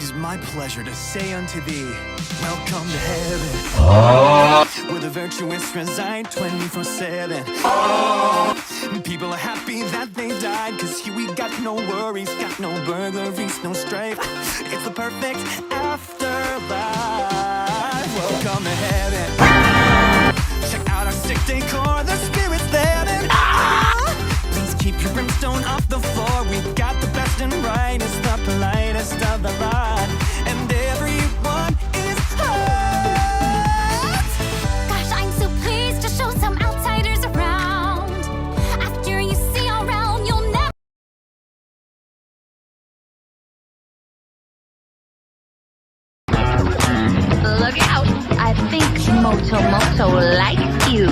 is my pleasure to say unto thee, welcome to heaven, where the virtuous reside 24/7. People are happy that they died, cause here we got no worries, got no burglaries, no strife. It's the perfect afterlife. Welcome to heaven. Check out our sick decor, the spirit's there. Please keep your brimstone off the floor. We got the best and brightest, the politest of the lot, and everyone is hot. Gosh, I'm so pleased to show some outsiders around. After you see all round, you'll never. Look out! I think Moto likes you.